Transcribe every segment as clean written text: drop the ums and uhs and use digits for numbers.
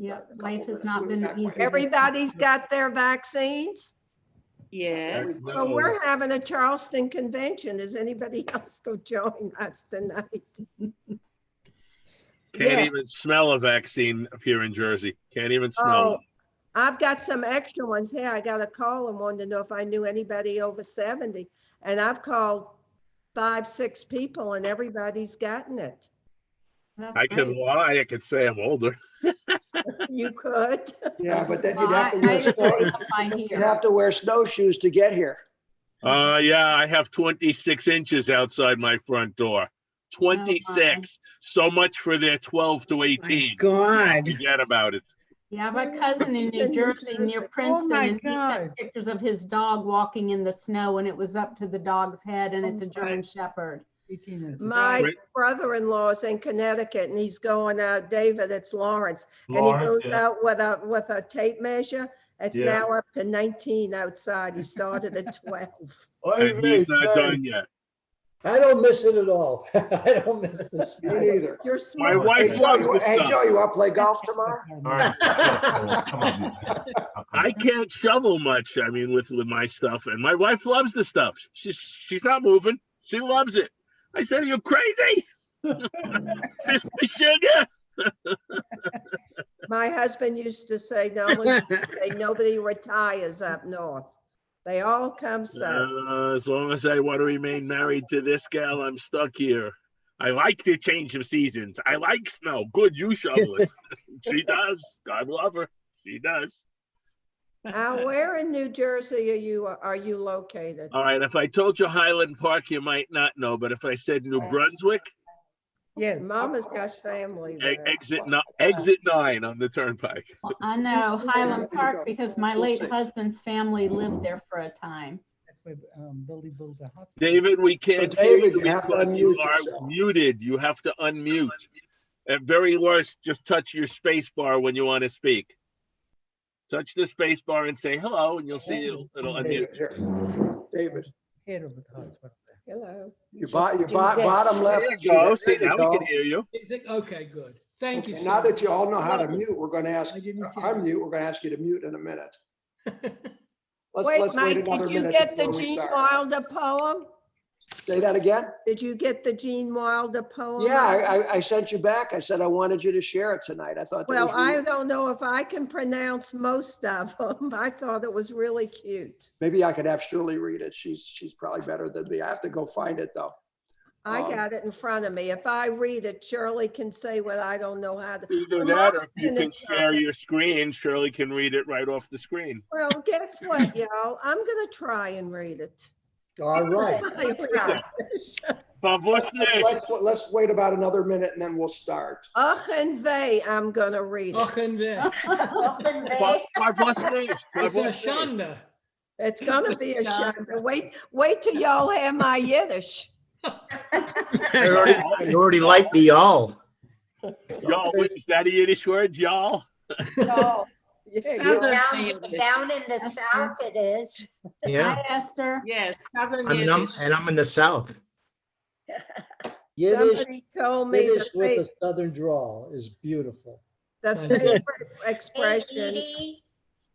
Yeah, life has not been easy. Everybody's got their vaccines? Yes. So we're having a Charleston convention. Is anybody else go join us tonight? Can't even smell a vaccine up here in Jersey. Can't even smell Oh, one. I've got some extra ones here. I got a call and wanted to know if I knew anybody over 70. And I've called 5, 6 people and everybody's gotten it. I can lie. I can say I'm older. You could. Yeah, but then Well, you'd have to wear snowshoes to get here. Yeah, I have 26 inches outside my front door. 26. So much for their 12 to 18. God. Forget about it. Yeah, I have a cousin in New Jersey near Princeton, and he sent pictures of his dog walking in the snow, and it was up to the dog's head, and it's a German Shepherd. My brother-in-law is in Connecticut and he's going out, David, it's Lawrence. And he goes out with a tape measure. It's now up to 19 outside. He started at 12. And he's not done yet. I don't miss it at all. I don't miss this. Me neither. You're smart. My wife loves the Hey, stuff. Joe, you want to play golf tomorrow? I can't shovel much. I mean, with my stuff, and my wife loves the stuff. She's not moving. She loves it. I said, "Are you crazy, Mr. Sugar?" My husband used to say, nobody retires up north. They all come south. As long as I want to remain married to this gal, I'm stuck here. I like the change of seasons. I like snow. Good, you shovel it. She does. God love her. She does. Where in New Jersey are you located? All right. If I told you Highland Park, you might not know. But if I said New Brunswick, Yes, Mama's got family there. exit 9 on the turnpike. Well, I know Highland Park because my late husband's family lived there for a time. David, we can't So hear David, you you have to because unmute you are yourself. muted. You have to unmute. At very worst, just touch your space bar when you want to speak. Touch the space bar and say hello, and you'll see it'll unmute. Here. David, Hello. your bottom left. There you go. See, There you now go. we can hear you. Is it? Okay, good. Thank you. Okay, now sir. that you all know how to mute, we're going to ask, I didn't see unmute, we're going to ask you to mute in a minute. Let's Wait, wait Mike, another did you minute get the before we Gene start. Wilder poem? Say that again? Did you get the Gene Wilder poem? Yeah, I sent you back. I said I wanted you to share it tonight. I thought that Well, was really- I don't know if I can pronounce most of them. I thought it was really cute. maybe I could have Shirley read it. She's probably better than me. I have to go find it though. I got it in front of me. If I read it, Shirley can say what I don't know how to. Either Well, that, or Mama's if you gonna can share your screen, Shirley can read it right off the screen. Well, guess what, y'all? I'm gonna try and read it. All right. Favos nicht. Let's wait about another minute and then we'll start. Ach and vey, I'm gonna read it. Och en weg. Favos nicht. It's a Favos nicht. shanda. It's gonna be a shame. Wait till y'all hear my Yiddish. You already like the y'all. Y'all, is that a Yiddish word, y'all? Oh, Down in the south it is. Yeah, Hi, Esther. Yes. I'm in the south. Yiddish, Somebody told me Yiddish with the a southern drawl is beautiful. favorite Hey, expression. Edie.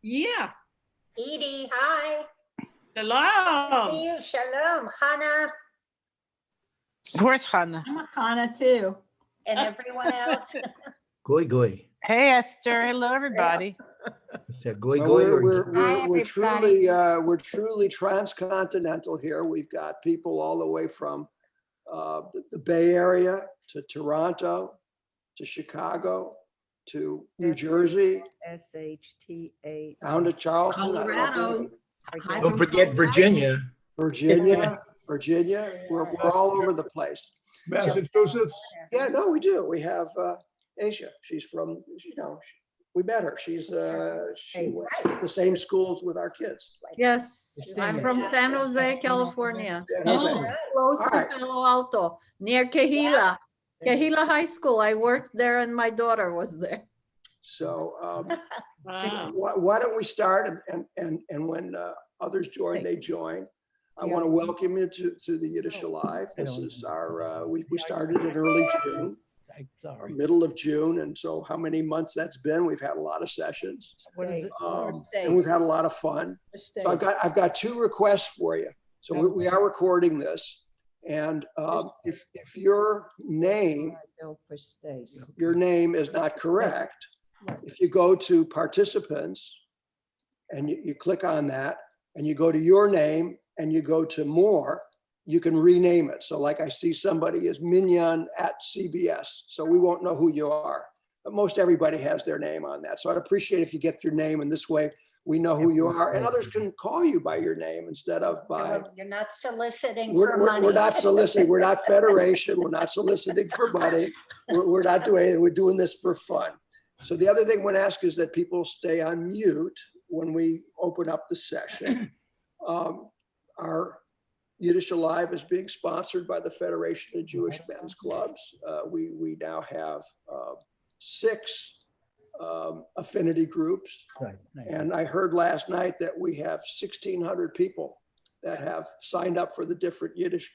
Yeah. Edie, hi. Shalom. See you. Shalom, Hannah, Where's Hannah? I'm a Hannah too. and everyone else. Goy goy. Hey, Esther. Hello, everybody. Is that goy Well, goy or we're truly transcontinental here. We've got people all the way from the Bay Area to Toronto, to Chicago, to New Jersey, SHTA. down to Charleston. Colorado. don't forget Virginia. Virginia. We're all over the place. Massachusetts. Yeah, no, we do. We have Asia. She's from, we met her. She went to the same schools with our kids. Yes, I'm from San Jose, California, Oh. close All to right. Palo Alto, near Kehila. Kehila High School. I worked there and my daughter was there. So Wow. why don't we start and when others join, they join. I want to welcome you to the Yiddish Alive. This is our, we started in early June. middle of June. And so how many months that's been, we've had a lot of sessions. What is it? And we've had a lot of fun. So I've got 2 requests for you. So we are recording this. And if your name is not correct, if you go to participants and you click on that and you go to your name and you go to more, you can rename it. So like I see somebody is Mignon at CBS. So we won't know who you are, but most everybody has their name on that. So I'd appreciate if you get your name, and this way we know who you are, and others can call you by your name instead of by. You're not soliciting for money. We're not soliciting. We're not federation. We're not soliciting for money. We're not doing anything. We're doing this for fun. So the other thing I want to ask is that people stay on mute when we open up the session. Our Yiddish Alive is being sponsored by the Federation of Jewish Men's Clubs. We now have 6 affinity groups. Right. And I heard last night that we have 1,600 people that have signed up for the different Yiddish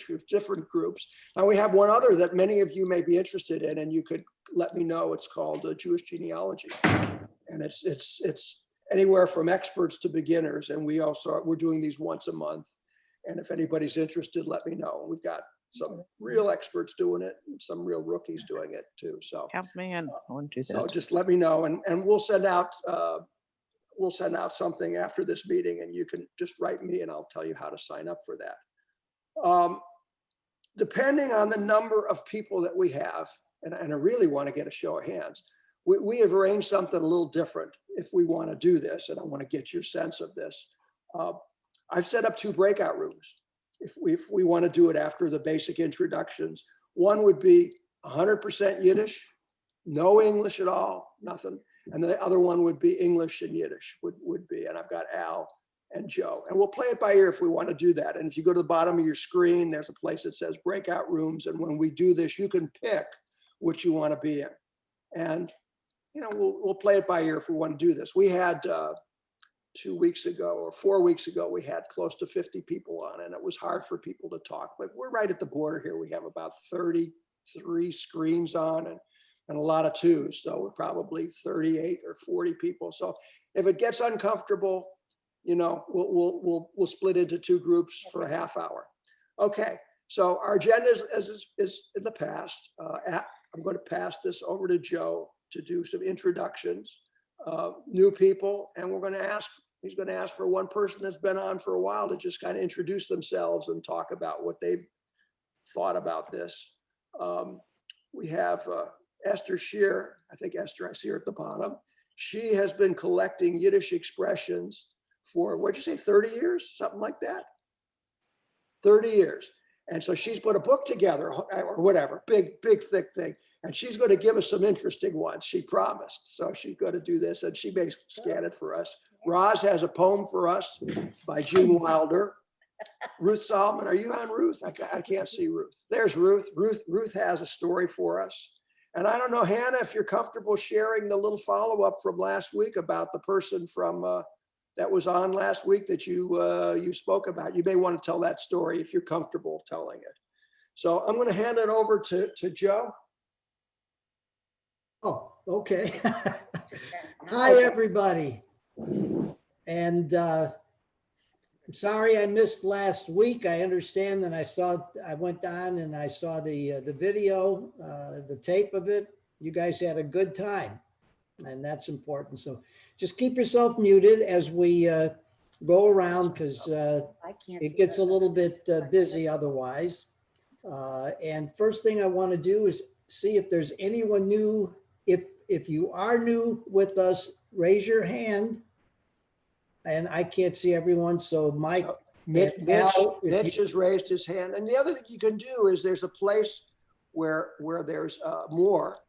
groups, different groups. Now we have one other that many of you may be interested in, and you could let me know. It's called Jewish Genealogy. And it's anywhere from experts to beginners. And we're doing these once a month. And if anybody's interested, let me know. We've got some real experts doing it and some real rookies doing it too. So Help me in. I want to do so that. just let me know, and we'll send out something after this meeting, and you can just write me and I'll tell you how to sign up for that. Depending on the number of people that we have, and I really want to get a show of hands, we have arranged something a little different if we want to do this, and I want to get your sense of this. I've set up 2 breakout rooms if we want to do it after the basic introductions. One would be 100% Yiddish, no English at all, nothing. And the other one would be English and Yiddish would be, and I've got Al and Joe. And we'll play it by ear if we want to do that. And if you go to the bottom of your screen, there's a place that says breakout rooms. And when we do this, you can pick which you want to be in. And, you know, we'll play it by ear if we want to do this. We had 2 weeks ago or 4 weeks ago, we had close to 50 people on, and it was hard for people to talk, but we're right at the border here. We have about 33 screens on and a lot of 2s. So we're probably 38 or 40 people. So if it gets uncomfortable, you know, we'll split into 2 groups for a half hour. Okay. So our agenda is in the past. I'm going to pass this over to Joe to do some introductions, new people, and he's going to ask for one person that's been on for a while to just kind of introduce themselves and talk about what they've thought about this. We have Esther Shear. I think Esther, I see her at the bottom. She has been collecting Yiddish expressions for, what'd you say, 30 years? Something like that? 30 years. And so she's put a book together or whatever, big, thick thing. And she's going to give us some interesting ones, she promised. So she's going to do this, and she may scan it for us. Roz has a poem for us by Gene Wilder. Ruth Solomon, are you on, Ruth? I can't see Ruth. There's Ruth. Ruth has a story for us. And I don't know, Hannah, if you're comfortable sharing the little follow-up from last week about the person from that was on last week that you spoke about. You may want to tell that story if you're comfortable telling it. So I'm going to hand it over to Joe. Oh, okay. Hi, everybody. And I'm sorry I missed last week. I understand that I went on and I saw the video, the tape of it. You guys had a good time, and that's important. So just keep yourself muted as we go around, because it gets a little bit busy otherwise. And first thing I want to do is see if there's anyone new. If you are new with us, raise your hand. And I can't see everyone, so Mike. Mitch has raised his hand. And the other thing you can do is there's a place where there's more,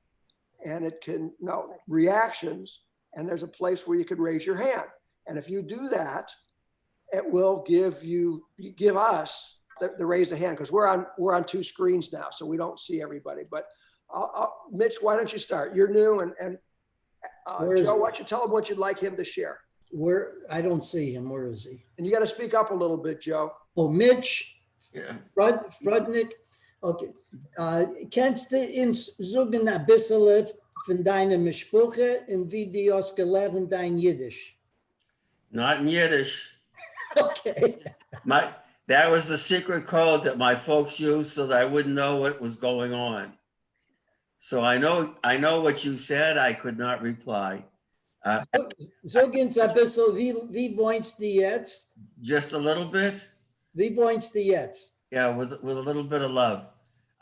and it can reactions, and there's a place where you can raise your hand. And if you do that, it will give us the raise a hand, because we're on 2 screens now, so we don't see everybody. But Mitch, why don't you start? You're new, and Joe, why don't you tell him what you'd like him to share? I don't see him. Where is he? And you got to speak up a little bit, Joe. Oh, Mitch, Frudnick, Okay. Kennst du uns sagen ein bisschen von deiner Mischproche und wie du hast gelernt dein Yiddish? Not in Yiddish. Okay. That was the secret code that my folks used so that I wouldn't know what was going on. So I know what you said. I could not reply. Sag uns ein bisschen, wie wohnst du jetzt? Just a little bit. Wie wohnst du jetzt? Yeah, with a little bit of love.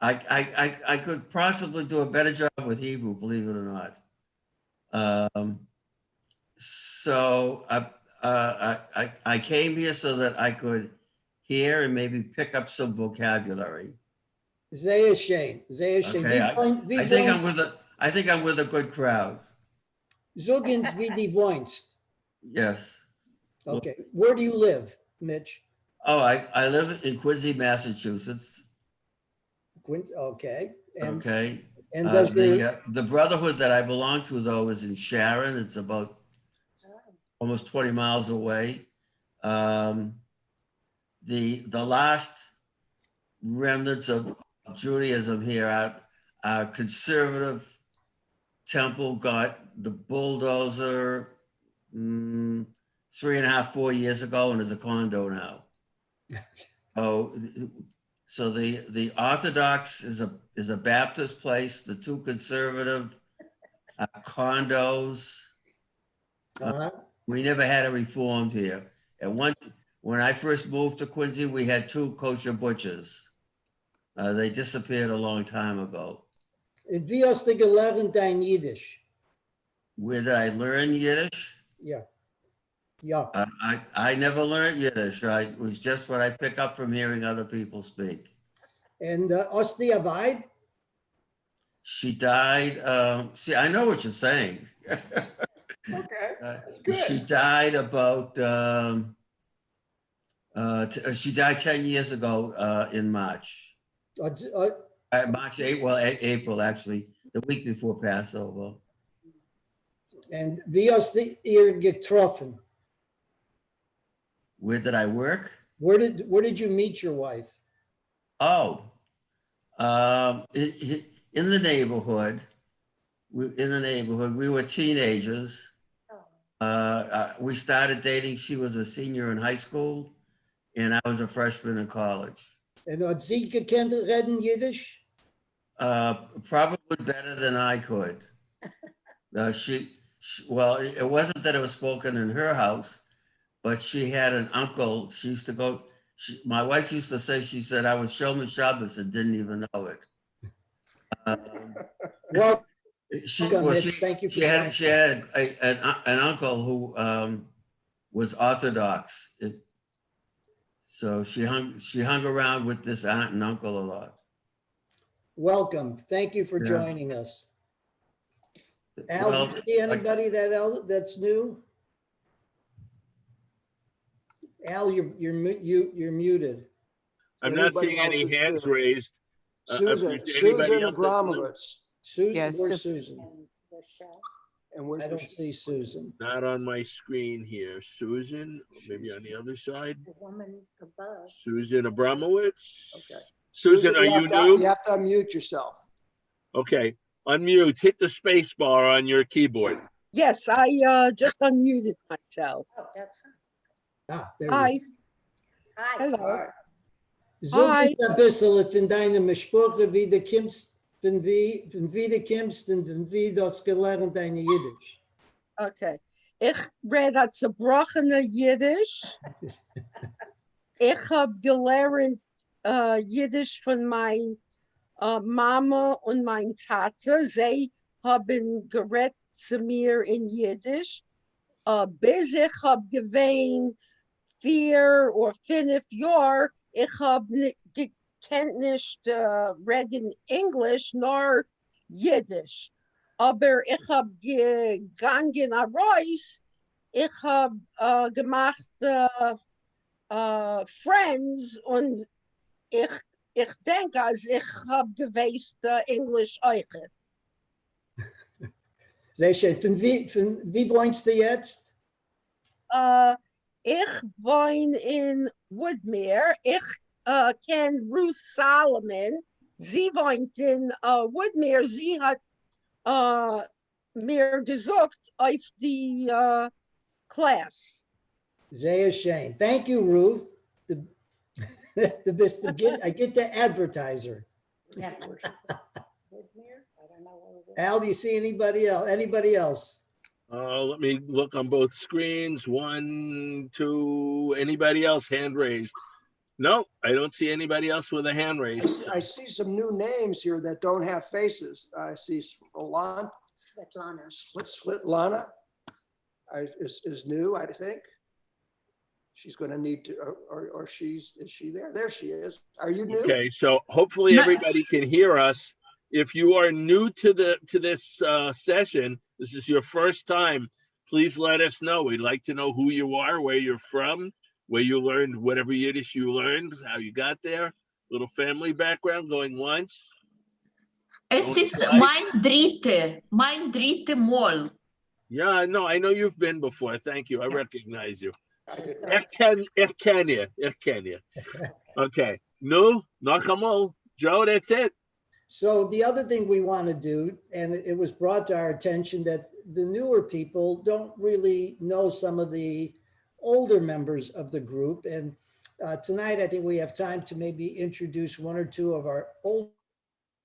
I could possibly do a better job with Hebrew, believe it or not. So I came here so that I could hear and maybe pick up some vocabulary. Sehr schön, sehr schön. Okay, I think I'm with a good crowd. Sag uns, wie du wohnst. Yes. Okay. Where do you live, Mitch? Oh, I live in Quincy, Massachusetts. Okay. Okay. And the brotherhood that I belong to, though, is in Sharon. It's about almost 20 miles away. The last remnants of Judaism here, our conservative temple got the bulldozer 3.5, 4 years ago, and is a condo now. So the Orthodox is a Baptist place. The two conservative condos. We never had a reformed here. When I first moved to Quincy, we had 2 kosher butchers. They disappeared a long time ago. Wie hast du gelernt dein Yiddish? Where did I learn Yiddish? Yeah. Yeah. I never learned Yiddish. It was just what I pick up from hearing other people speak. And Osti Avad? She died. See, I know what you're saying. Okay, that's good. She died about. She died 10 years ago in March. March, April, actually, the week before Passover. And wie hast du ihr getroffen? Where did I work? Where did you meet your wife? Oh, in the neighborhood. We were teenagers. We started dating. She was a senior in high school, and I was a freshman in college. And hat sie gekannt reden Yiddish? Probably better than I could. Well, it wasn't that it was spoken in her house, but she had an uncle. She used to go. My wife used to say, she said, I was Shomer Shabbos and didn't even know it. Well, thank you. She had an uncle who was Orthodox. So she hung around with this aunt and uncle a lot. Welcome. Thank you for joining us. Al, Well, do you see anybody that's new? Al, you're muted. I'm not seeing any hands raised. Susan Abramovitz. Susan, Yes, where's Susan? And where's I don't see Susan. Not on my screen here. Susan, maybe on the other side. The woman above. Susan Abramowitz. Okay. Susan, are you new? You have to unmute yourself. Okay, unmute. Hit the space bar on your keyboard. Yes, I just unmuted myself. Oh, that's. There Hi. Hi. Hello. Sag ein bisschen von deiner Mischproche, wie du kommst, von wie du kommst und von wie du hast gelernt deine Yiddish. Okay. Ich rede zerbrochene Yiddish. Ich habe gelernt Yiddish von meiner Mama und mein Tate. Sie haben geredet zu mir in Yiddish. Bis ich habe gewähnt 4 oder 5 Jahre. Ich habe gekannt nicht reden Englisch nor Yiddish. Aber ich habe gegangen raus. Ich habe gemacht Friends und ich denke, als ich habe gewusst Englisch auch. Sehr schön. Von wie wohnst du jetzt? Ich wohne in Woodmere. Ich kenne Ruth Solomon. sie wohnt in Woodmere. Sie hat mir gesucht auf die class. Sehr schön. Thank you, Ruth. I get the advertiser. Al, do you see anybody else? Anybody else? Let me look on both screens. 1, 2, anybody else hand raised? No, I don't see anybody else with a hand raised. I see some new names here that don't have faces. I see Svetlana. Svetlana is new, I think. She's going to need to, or is she there? There she is. Are you new? Okay, so hopefully everybody can hear us. If you are new to this session, this is your first time, please let us know. We'd like to know who you are, where you're from, where you learned whatever Yiddish you learned, how you got there, little family background going once. Es ist mein dritte Mal. Yeah, no, I know you've been before. Thank you. I recognize you. Ich ken you. Okay. No, noch einmal. Joe, that's it. So the other thing we want to do, and it was brought to our attention that the newer people don't really know some of the older members of the group. And tonight, I think we have time to maybe introduce one or two of our older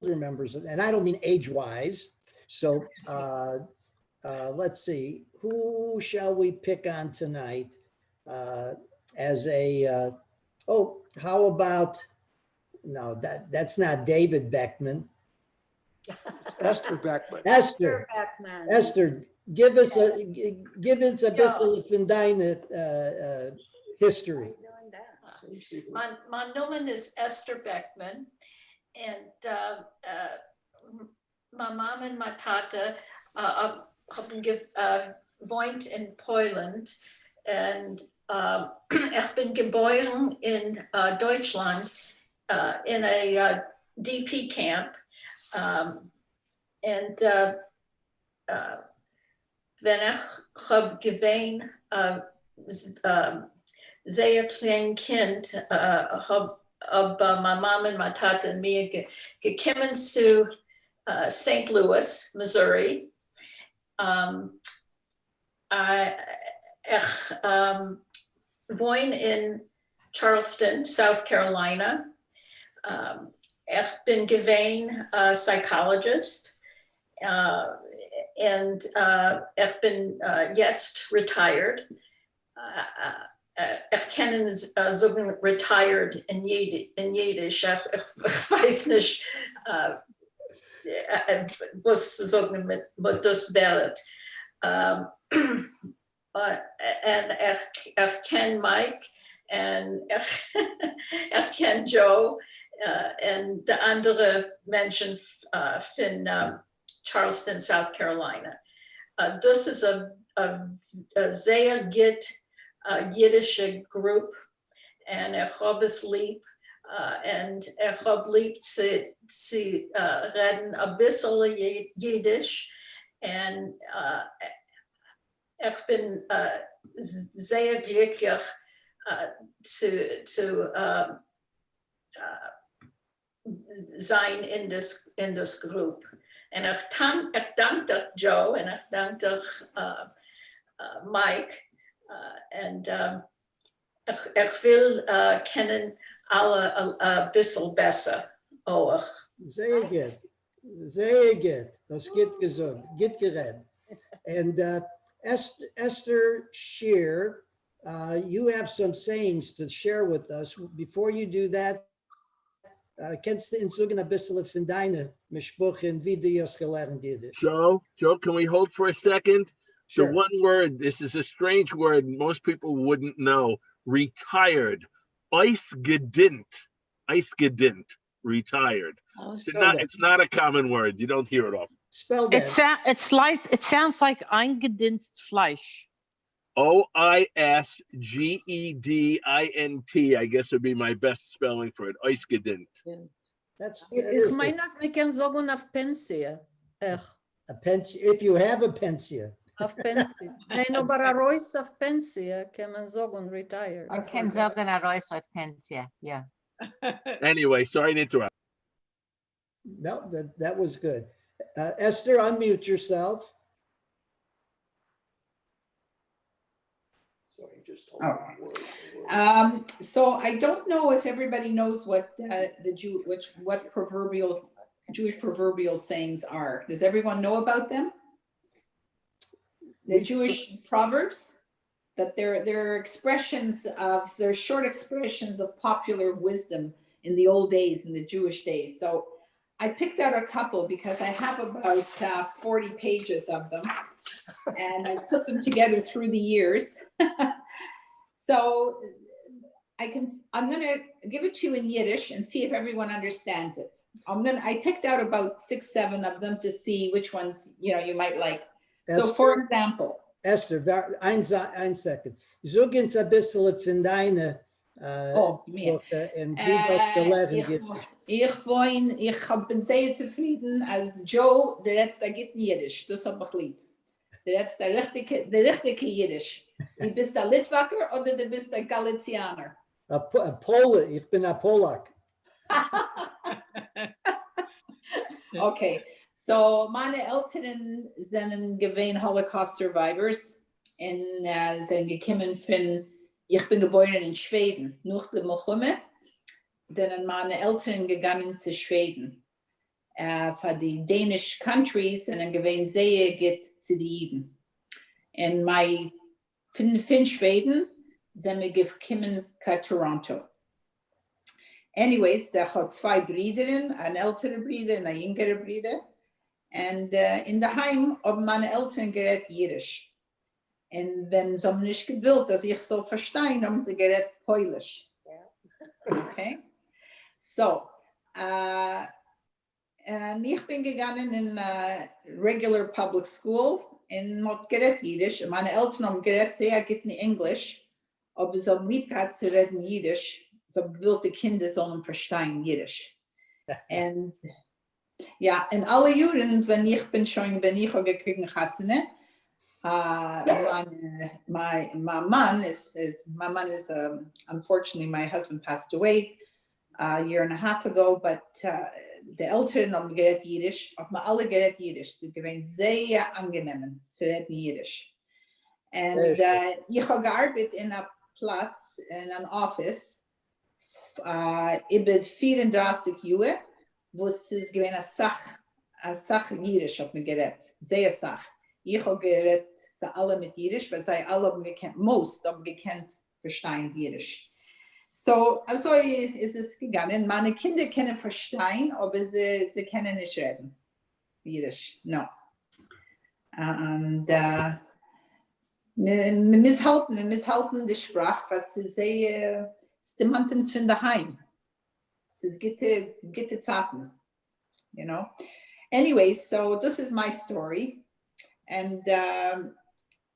members. And I don't mean age-wise. So let's see, who shall we pick on tonight as a, how about, no, that's not David Beckman. It's Esther Beckman. Esther Beckman. Esther, give us a bissel von deine history. My name is Esther Beckman, and my mom and my tata haben gewohnt in Poland, and ich bin geboren in Deutschland in a DP camp, and wenn ich hab gewesen sehr klein Kind, hab my mom and my tata and me gekommen zu St. Louis, Missouri. Ich wohne in Charleston, South Carolina. Ich bin gewesen psychologist, and ich bin jetzt retired. Ich kann sagen retired in Yiddish. Ich weiß nicht, was zu sagen mit das Welt. And ich kenne Mike, and ich kenne Joe, and the andere Menschen von Charleston, South Carolina. Das ist a sehr gut Yiddische group, and ich habe es lieb, and ich habe lieb zu reden a bisschen Yiddish, and ich bin sehr glücklich zu sein in this group. And ich danke dich, Joe, and ich danke dich, Mike, and ich will kennen alle ein bisschen besser auch. Sehr gut. Sehr gut. Das geht gesund. Geht geredet. And Esther Shear, you have some sayings to share with us. Before you do that, kennst du uns sagen ein bisschen von deinen Mischbuchen, wie du das gelernt hast? Joe, can we hold for a second? Sure. The one word, this is a strange word, most people wouldn't know. Retired. Eisgedint, retired. It's not a common word. You don't hear it often. Spell that. It sounds like eingedinst Fleisch. Oisgedint, I guess would be my best spelling for it. Eisgedint. Ich meine, wir können sagen auf Pensie. A pensie, if you have a pensie. Auf Pensie. Nein, aber a Reus auf Pensie kann man sagen, retired. I can sagen a Reus auf Pensie, yeah. Anyway, sorry to interrupt. No, that was good. Esther, unmute yourself. So he just told Oh. me word for word. So I don't know if everybody knows what what Jewish proverbial sayings are. Does everyone know about them? The Jewish proverbs, that they're expressions of, they're short expressions of popular wisdom in the old days, in the Jewish days. So I picked out a couple because I have about 40 pages of them, and I put them together through the years. So I'm gonna give it to you in Yiddish and see if everyone understands it. I picked out about 6, 7 of them to see which ones, you might like. Esther, so for example. Esther, ein second. Sag uns ein bisschen von deiner Mir. und wie das gelebt Ich bin sehr zufrieden, als Joe, der jetzt da geht Jiddisch, das hab ich lieb. Der jetzt der richtige Jiddisch. Du bist der Litwacker oder du bist der Galizianer? Pole, ich bin ein Polak. Okay, so meine Eltern sind gewesen Holocaust Survivors und sind gekommen von, ich bin geboren in Schweden. Nach dem Milchome sind meine Eltern gegangen zu Schweden. Für die Danish countries sind gewesen sehr gut zu den Jiden. Und von Schweden sind wir gekommen zu Toronto. Anyways, ich habe 2 Brüder, einen älteren Bruder und einen jüngeren Bruder. Und in der Heim haben meine Eltern geredet Jiddisch. Und wenn sie nicht gewollt, dass ich so verstehen, haben sie geredet Polish. Okay? So, und ich bin gegangen in regular public school und habe geredet Jiddisch. Meine Eltern haben geredet sehr gut in Englisch, aber sie haben lieb gehabt zu reden Jiddisch. So gewollt die Kinder sollen verstehen Jiddisch. Und ja, in alle Jahren, wenn ich auch gekriegt Chassene, my man is unfortunately, my husband passed away a year and a half ago, but the Eltern haben geredet Jiddisch, haben alle geredet Jiddisch. Sie gewesen sehr angenehm zu reden Jiddisch. Und ich habe gearbeitet in einem Platz, in einem Office, über 34 Jahre, wo es gewesen eine Sache Jiddisch hat mir geredet, sehr Sache. Ich habe geredet, sie alle mit Jiddisch, weil sie alle haben gekannt, most haben gekannt, verstehen Jiddisch. So, also ist es gegangen. Meine Kinder können verstehen, aber sie können nicht reden Jiddisch, no. Und wir misshalten die Sprache, was sie sehr stimmantens von daheim. Es ist gute Zeiten, you know. Anyway, so this is my story. And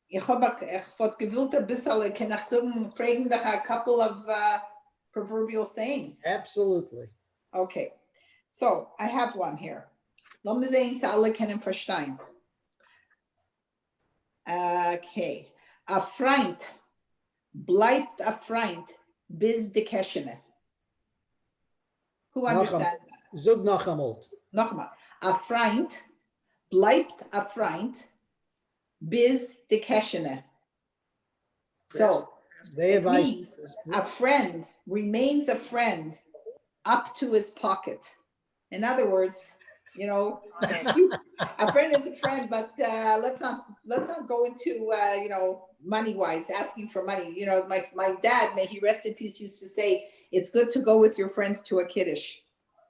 ich wollte gewollt ein bisschen, kann ich sagen, fragen dich a couple of proverbial sayings. Absolutely. Okay, so I have one here. Lass mich sehen, sie alle können verstehen. Okay, a Freund bleibt a Freund bis die Keschene. Who understands that? Sag noch einmal. Nochmal. A Freund bleibt a Freund bis die Keschene. So, it means a friend remains a friend up to his pocket. In other words, you know, a friend is a friend, but let's not go into you know, money wise, asking for money. You know, my dad, may he rest in peace, used to say, it's good to go with your friends to a kiddush.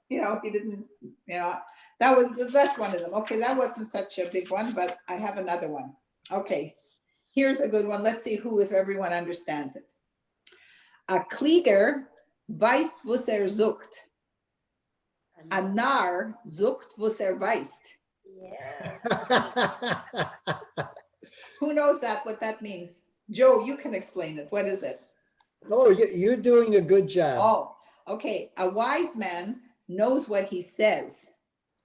You know, he didn't, you know, that's one of them. Okay, that wasn't such a big one, but I have another one. Okay, here's a good one. Let's see if everyone understands it. A Klieger weiß, was sucht. A Narr sucht, was weist. Yeah. Who knows what that means? Joe, you can explain it. What is it? Oh, you're doing a good job. Oh, okay. A wise man knows what he says.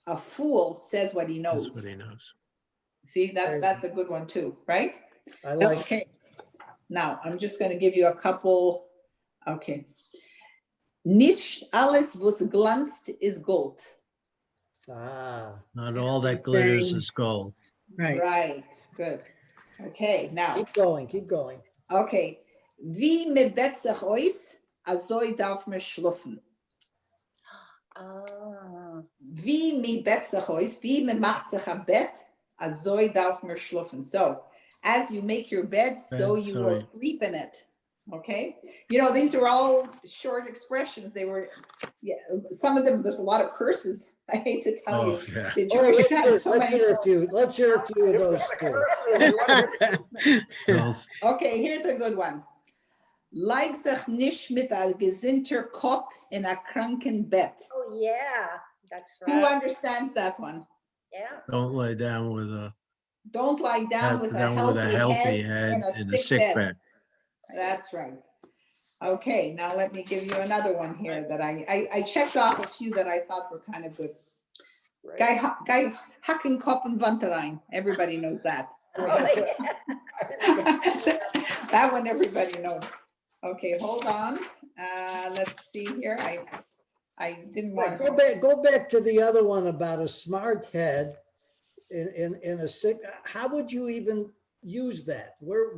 A fool says what he knows. That's what he knows. See, that's a good one too, right? I like Okay. Now, I'm just going to give you a couple. Okay. Nicht alles, was glanzt, ist Gold. Ah, Not all that glitters is gold. Right, good. Okay, now, keep going, keep going. okay. Wie mit Bett sich aus, azoi darf man schlafen. Wie mit Bett sich aus, wie man macht sich am Bett, azoi darf man schlafen. So, as you make your bed, so you will sleep in it. Okay, you know, these are all short expressions. They were, yeah, some of them, there's a lot of curses. I hate to tell you. Yeah. The Jewish had so Let's many. hear a few. Let's hear a few of those. Okay, here's a good one. Like sich nicht mit a gesinnter Kopf in a kranken Bett. Oh, yeah, that's Who right. understands that one? Yeah. Don't lay down with a Don't lie down with a healthy head in a sick bed. That's right. Okay, now let me give you another one here that I checked off a few that I thought were kind of good. Guy hacken Kopf and Wanterein. Everybody knows that. That one everybody knows. Okay, hold on. Let's see here. I didn't want to go back to the other one about a smart head in a sick. How would you even use that? Where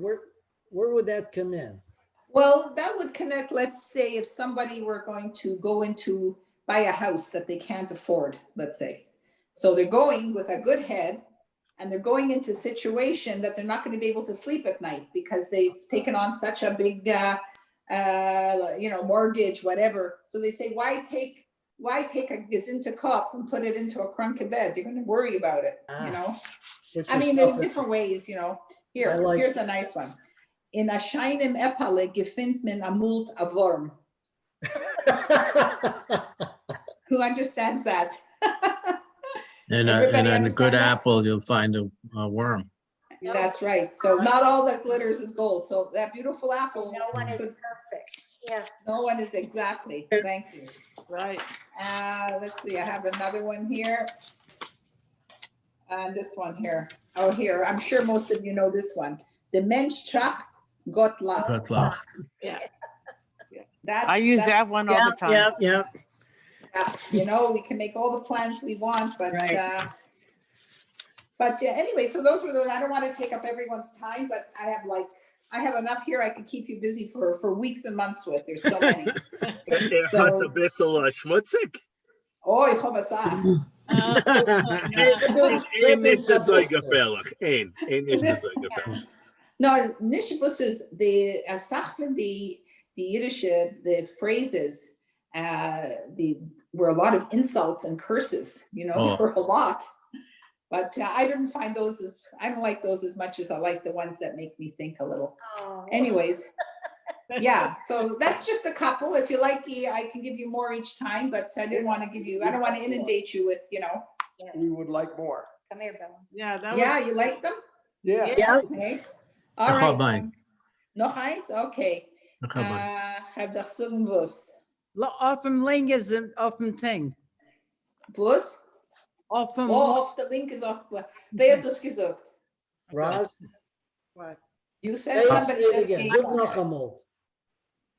would that come in? Well, that would connect, let's say, if somebody were going to go into buy a house that they can't afford, let's say. So they're going with a good head and they're going into a situation that they're not going to be able to sleep at night because they've taken on such a big, you know, mortgage, whatever. So they say, why take a gezinta cup and put it into a crunky bed? You're going to worry about it, you know? I mean, there's different ways, you know. Here's a nice one. In a scheinem Epale gefindt men a mult a worm. Who understands that? In a good apple, you'll find a worm. That's right. So not all that glitters is gold. So that beautiful apple. No one is perfect. Yeah. No one is exactly. Thank you. Right. Let's see. I have another one here. And this one here. Oh, here. I'm sure most of you know this one. The Mensch tracht, Gott lacht. Gott lacht. Yeah. I use that one all the time. Yeah. You know, we can make all the plans we want, but anyway, so those were those. I don't want to take up everyone's time, but I have enough here. I could keep you busy for weeks and months with. There's so many. Hat ein bisschen schmutzig. Oh, ich habe es auch. Ein ist das so gefährlich. Ein ist das so gefährlich. No, Nishabus is the Sachman, the Yiddish, the phrases, were a lot of insults and curses, you know, there were a lot. But I didn't find those I don't like those as much as I like the ones that make me think a little. Oh. Anyways, yeah, so that's just a couple. If you like, I can give you more each time, but I don't want to inundate you with, you know. We would like more. Come here, Bella. Yeah, you like them? Yeah. Okay. All right. Noch eins? Okay. Heb doch sagen was. Auf dem Link ist auf dem Thing. Was? Auf dem auf der Link ist auch. Wer hat das gesagt? Roz? What? You said somebody just again. gave Good luck, Amol.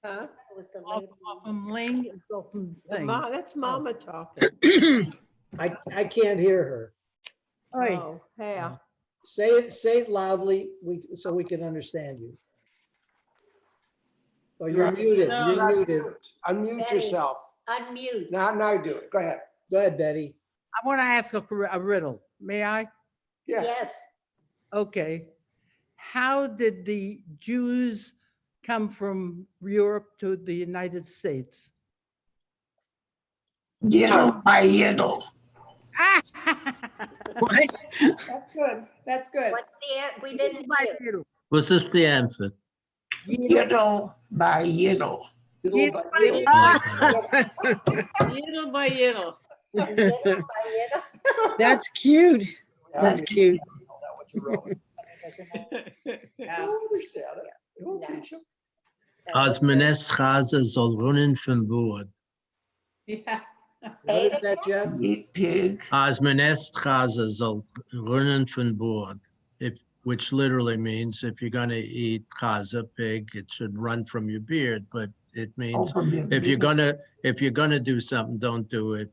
Huh? Was the Auf dem Link ist auf dem Thing. That's Mama talking. I can't hear her. Oh, yeah. Say it loudly so we can understand you. Oh, you're muted. You're muted. Unmute Betty. yourself. Unmute. Now do it. Go ahead. Go ahead, Betty. I want to ask a riddle. May I? Yes. Okay. How did the Jews come from Europe to the United States? Yiddle by yiddle. What? That's good. What's the we didn't hear. Was this the answer? Yiddle by yiddle. Yiddle by yiddle. Little by little. That's cute. That's cute. Als men es Chase soll runnen von Bord. Yeah. What is that, Jeff? Eat pig. Als men es Chase soll runnen von Bord. Which literally means if you're going to eat chaza, pig, it should run from your beard. But it means if you're gonna do something, don't do it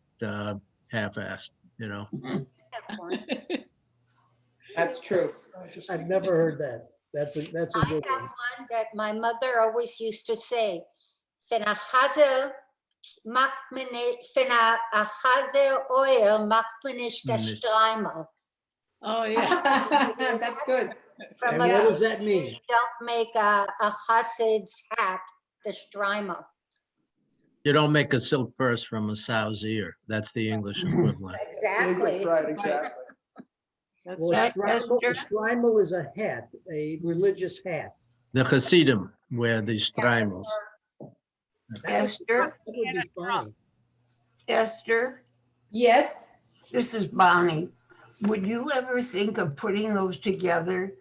half-assed. you know. That's true. I've never heard that. That's a I good have one. one that my mother always used to say. Fin a chazer macht man nicht, fin a chazer oil macht man nicht der Streimel. Oh, yeah. That's good. From And a what does baby, that mean? you don't make a chassid's hat the Streimel. You don't make a silk purse from a sow's ear. That's the English equivalent. Exactly. Right, exactly. Well, a shtreimel is a hat, a religious hat. The Hasidim wear these streimels. Esther, That would be funny. Esther, Yes. this is Bonnie. Would you ever think of putting those together?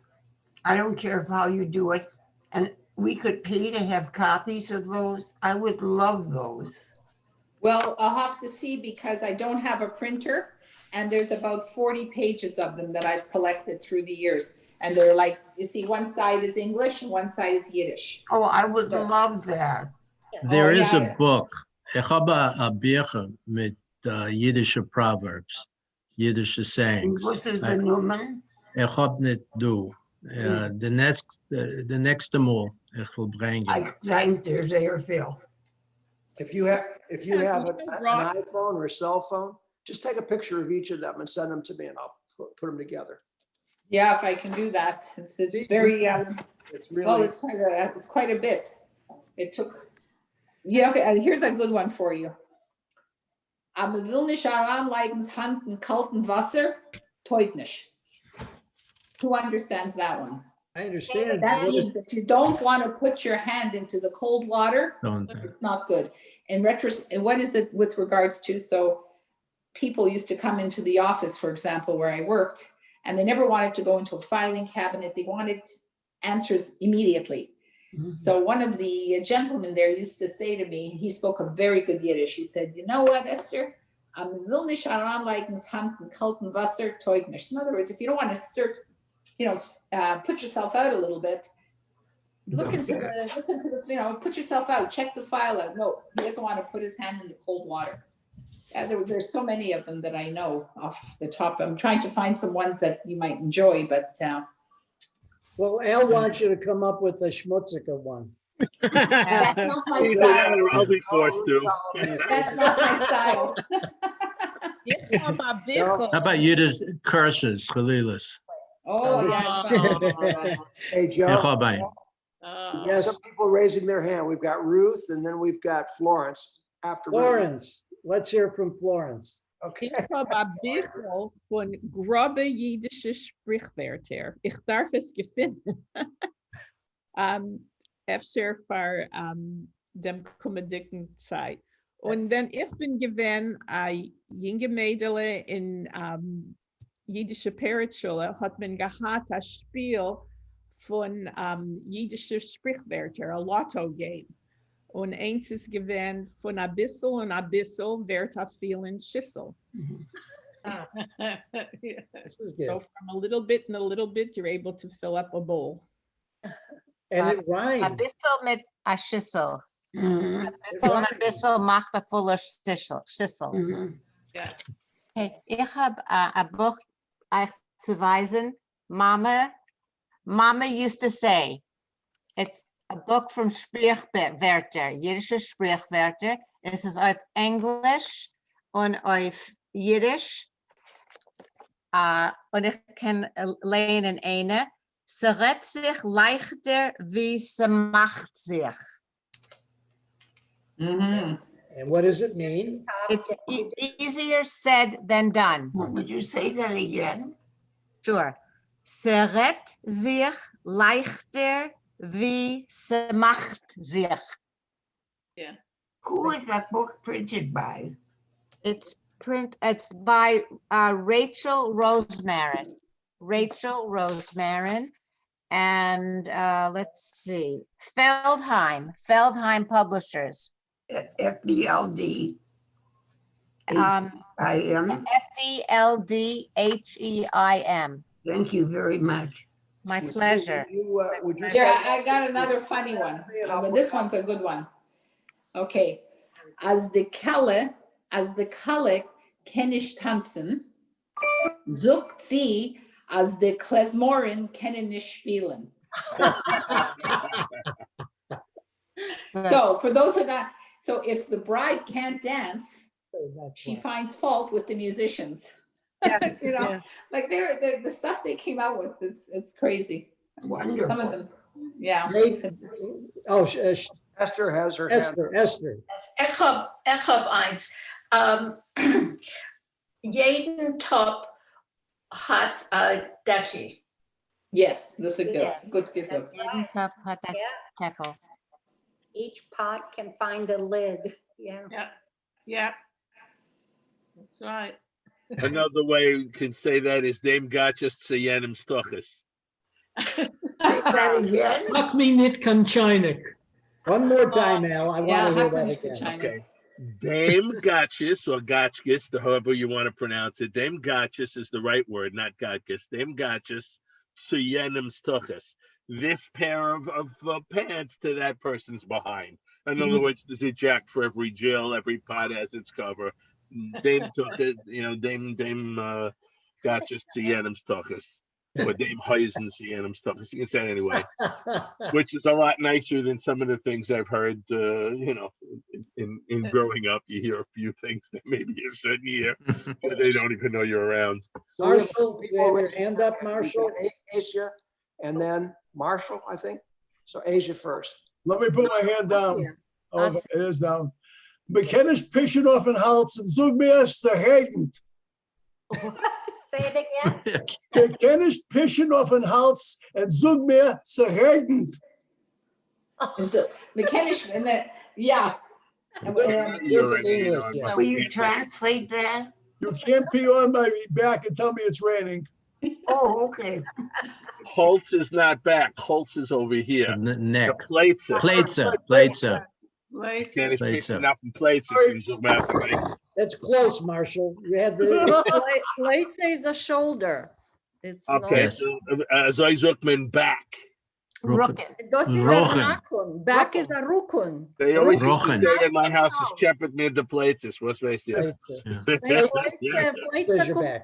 I don't care how you do it. And we could pay to have copies of those. I would love those. Well, I'll have to see because I don't have a printer and there's about 40 pages of them that I've collected through the years. And they're like, you see, one side is English and one side is Yiddish. Oh, I would love that. There is yeah. a book, Ich habe a Bücher mit Yiddish proverbs, Yiddish sayings. What is the Newman? Ich hab nicht du. The next Mal, ich will bringen. I think there's there, Phil. If you have an iPhone or a cell phone, just take a picture of each of them and send them to me and I'll put them together. Yeah, if I can do that. It's very, It's really. well, it's quite a bit. It took, yeah, okay, and here's a good one for you. Am will nicht anleigens Hand in kalten Wasser, teut nicht. Who understands that one? I understand. That means if you don't want to put your hand into the cold water, it's not good. In retrospect, what is it with regards to? So people used to come into the office, for example, where I worked, and they never wanted to go into a filing cabinet. They wanted answers immediately. So one of the gentlemen there used to say to me, he spoke a very good Yiddish. He said, you know what, Esther? Am will nicht anleigens Hand in kalten Wasser, teut nicht. In other words, if you don't want to put yourself out a little bit, look into the, put yourself out, check the file out. No, he doesn't want to put his hand in the cold water. There's so many of them that I know off the top. I'm trying to find some ones that you might enjoy, but. Well, Al wants you to come up with a schmutzika one. That's not my style. I'll be forced to. That's not my style. How about you to curses, Khalilas? Oh, yeah. Hey, Joe. Yes. Some people raising their hand. We've got Ruth and then we've got Florence after Ruth. Florence, let's hear from Florence. Okay. Ich habe ein Büchel von grobe jiddische Sprichwörter. Ich darf es gefunden. Efter für dem kommenden Zeit. Und wenn ich bin gewesen, ein junge Mädel in jiddische Perritschule, hat man gehabt ein Spiel von jiddische Sprichwörter, ein Lotto-Game. Und eins ist gewesen von ein bisschen und ein bisschen wird a vielen Schüssel. So from a little bit and a little bit, you're able to fill up a bowl. And it rhymes. Ein bisschen mit a Schüssel. Ein bisschen und ein bisschen macht a voller Schüssel. Hey, ich habe ein Buch euch zu weisen. Mama used to say, it's a book from Sprichwörter, jiddische Sprichwörter. Es ist auf Englisch und auf Yiddish. Und ich kann lehnen eine. Sie redet sich leichter, wie sie macht sich. And what does it mean? It's easier said than done. Would you say that again? Sure. Sie redet sich leichter, wie sie macht sich. Yeah. Who is that book printed by? It's by Rachel Rosemarin. Rachel Rosemarin. And let's see, Feldheim Publishers. FDLD. FELDHEIM. Thank you very much. My pleasure. Yeah, I got another funny one. But this one's a good one. Okay. As the Kalle kann ich tanzen, sucht sie, als die Klezmoren können nicht spielen. So for those who not, so if the bride can't dance, she finds fault with the musicians. You know, Yeah. like they're the stuff they came out with is it's crazy. Wonderful. Some of them, yeah. Oh, Esther has her hand. Esther. Ich hab eins. Jeden Top hat Deckel. Yes, das ist Yes. good gesagt. Jeden Topf hat ein Deckel. Each pot can find a lid. Yeah. Yeah. Yeah. That's right. Another way you can say that is Dame Gotchas Tsayanim Stochas. Fuck me nit kanchinik. One more time, Al. I want to hear that again. Okay. Dame Gotchas or Gotchkis, however you want to pronounce it. Dame Gotchas is the right word, not Gotchkis. Dame Gotchas Tsayanim Stochas. This pair of pants to that person's behind. In other words, there's a jack for every jill, every pot has its cover. Dame took it, Dame Gotchas Tsayanim Stochas. Or Dame Heisen Tsayanim Stochas. You can say it anyway. Which is a lot nicer than some of the things I've heard, in growing up. You hear a few things that maybe you shouldn't hear, but they don't even know you're around. Marshall, you have your hand up, Marshall? Asia, and then Marshall, I think. So Asia first. Let me put my hand down. Oh, it is down. McKenna's pischen auf den Hals und zog mir es zu haten. Say it again. McKenna's pischen auf den Hals und zog mir zu haten. So McKennish and that, yeah. Will you translate that? You can't pee on my back and tell me it's raining. Oh, okay. Holtz is not back. Holtz is over here. Neck. The plates. Platzer. Can't picking up from plates as soon as you masturbate. That's close, Marshall. You had the. Plate is a shoulder. It's Okay, not. so Zoy Zuckman back. Das ist a Rukun. Back is a Rukun. They always used to say in my house is Chepet made the plates. What's right there? Plate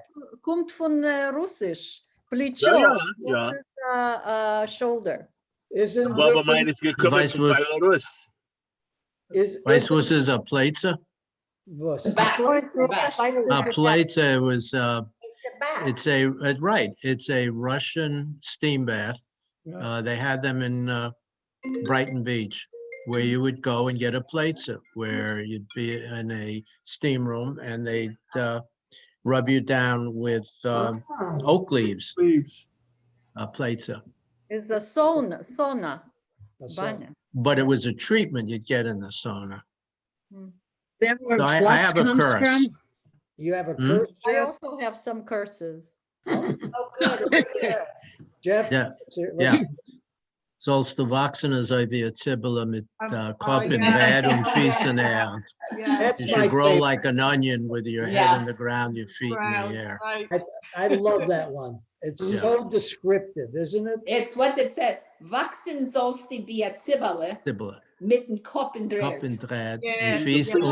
kommt von Russisch. Plitscho. Ja. Das ist a shoulder. Isn't Baba mine is gekommen Weißt from was? Belarus. Weißt du, was ist a Platzer? Was? A Platzer was, it's a Russian steam bath. They had them in Brighton Beach, where you would go and get a platzer, where you'd be in a steam room and they'd rub you down with oak leaves. A platzer. It's a sauna. Banner. But it was a treatment you'd get in the sauna. Then where So I Flux have a comes curse. from? You have a curse? I also have some curses. Oh, good. Let's hear it. Jeff? Ja. Sollst du wachsen, als wie a Zibbele mit Kopf in bed und Füßen air. That's You my should grow favorite. like an onion with your Yeah. head in the ground, your feet in the air. I love that one. It's Yeah. so descriptive, isn't it? It's what it said. Wachsen sollst du wie a Zibbele Zibbele. mit dem Kopf in Kopf Dreht. in Dreht Yeah.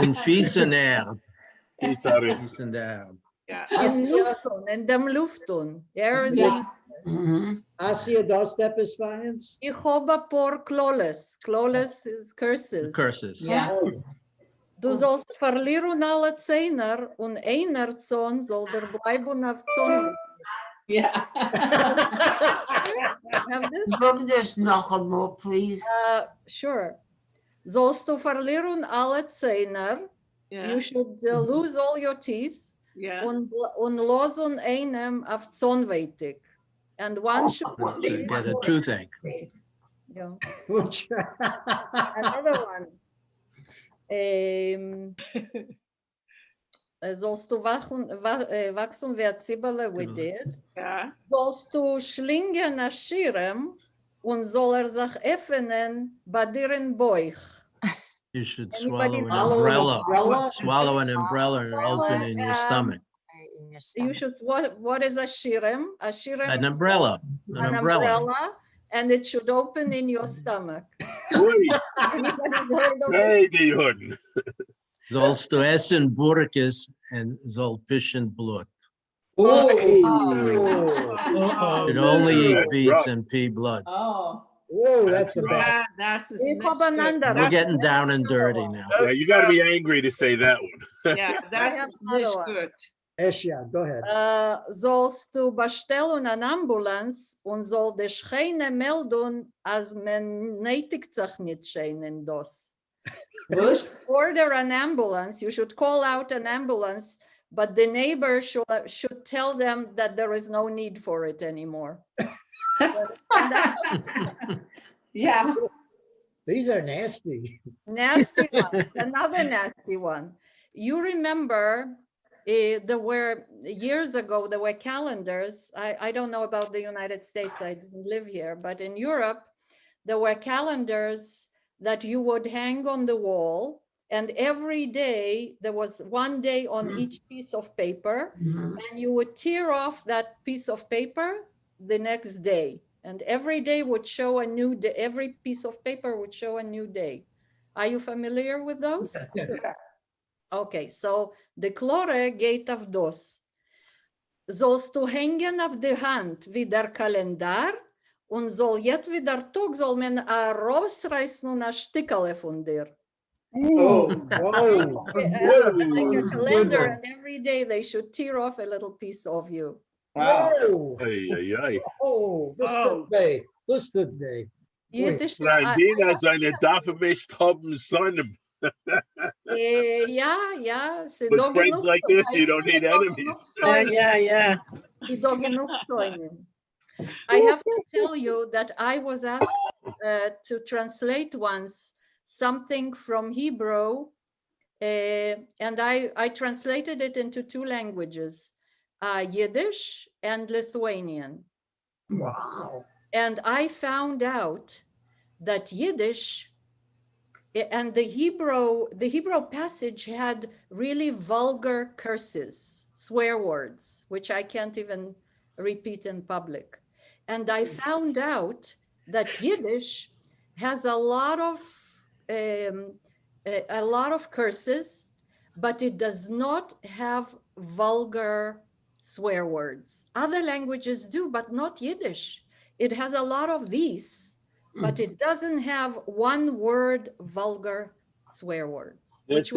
und Füßen air. Sorry. Füßen air. In Lufton, in dem Lufton. There is Asia, doorstep is science. Ich habe ein paar Kloles. Kloles is curses. Curses. Du sollst verlieren alle Zehner und einer Zahn soll der bleiben auf Zahn. Yeah. Have this? Look this noch einmal, please. Sure. Sollst du verlieren alle Zehner, you should lose all your teeth und losen einem auf Zahnweitig. And one should Get a toothache. Yeah. Another one. Sollst du wachsen wie ein Zibbele we did? Sollst du schlingen a Schirm und soll sich öffnen bei dir in Bauch? You should Anybody swallow an follow umbrella. Swallow an umbrella and open in your stomach. You should, what is a Shirem? A Shirem An is umbrella. an umbrella, and it should open in your stomach. Anybody's heard of Hey, this? die Juden. Sollst du essen Burkes and soll fischen Blut. Should Oh. only eat That's beets rough. and pea blood. Oh. Whoa, That's that's a rough. bad. That's Ik heb een ander. We're getting down and dirty now. Yeah, you got to be angry to say that one. Yeah, that's have not another one. good. Esha, go ahead. Sollst du bestellen an Ambulanz und soll de Schreine melden, als men nötigt sich nicht schenen das. Order an ambulance, you should call out an ambulance, but the neighbor should tell them that there is no need for it anymore. Yeah. These are nasty. Nasty one, another nasty one. You remember there were years ago, there were calendars. I don't know about the United States, I didn't live here, but in Europe, there were calendars that you would hang on the wall. And every day, there was one day on each piece of paper, and you would tear off that piece of paper the next day. And every day would show a new day, every piece of paper would show a new day. Are you familiar with those? Okay, so de Klore geht auf das. Sollst du hängen auf die Hand wie der Kalender und soll jetzt wieder Tag soll man rausreißen und ein Stickerle von dir. Oh, Like a calendar, and every day they should tear off a little piece of you. Wow. Ay, ay, ay. Oh, this today. This today. Yiddish, Brandina seine Daffe mich haben Sonnen. yeah. With friends like this, you don't need enemies. Yeah. I have to tell you that I was asked to translate once something from Hebrew, and I translated it into two languages, Yiddish and Lithuanian. Wow. And I found out that Yiddish and the Hebrew passage had really vulgar curses, swear words, which I can't even repeat in public. And I found out that Yiddish has a lot of curses, but it does not have vulgar swear words. Other languages do, but not Yiddish. It has a lot of these, but it doesn't have one word vulgar swear words. Because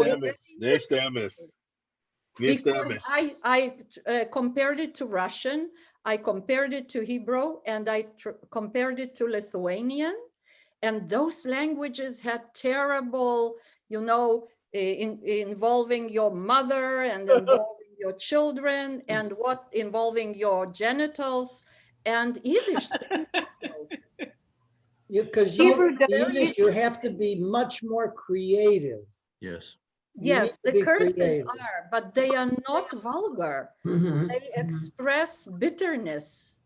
I compared it to Russian, I compared it to Hebrew, and I compared it to Lithuanian, and those languages had terrible, involving your mother and involving your children and involving your genitals, and Yiddish didn't have those. Because Yiddish, you have to be much more creative. Yes. Yes, the curses are, but they are not vulgar. They express bitterness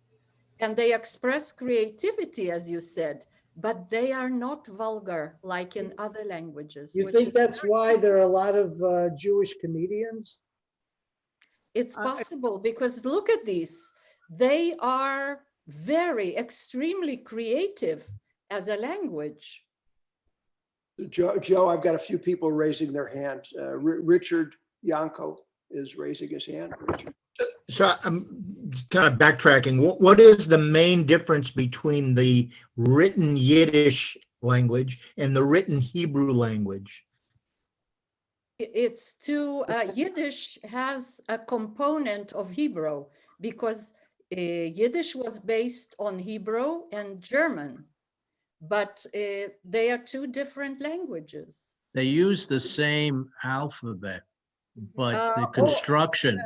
and they express creativity, as you said, but they are not vulgar like in other languages. You think that's why there are a lot of Jewish comedians? It's possible because look at these. They are extremely creative as a language. Joe, I've got a few people raising their hands. Richard Yanko is raising his hand. Richard. So I'm kind of backtracking. What is the main difference between the written Yiddish language and the written Hebrew language? It's Yiddish has a component of Hebrew because Yiddish was based on Hebrew and German. But they are two different languages. They use the same alphabet, but the construction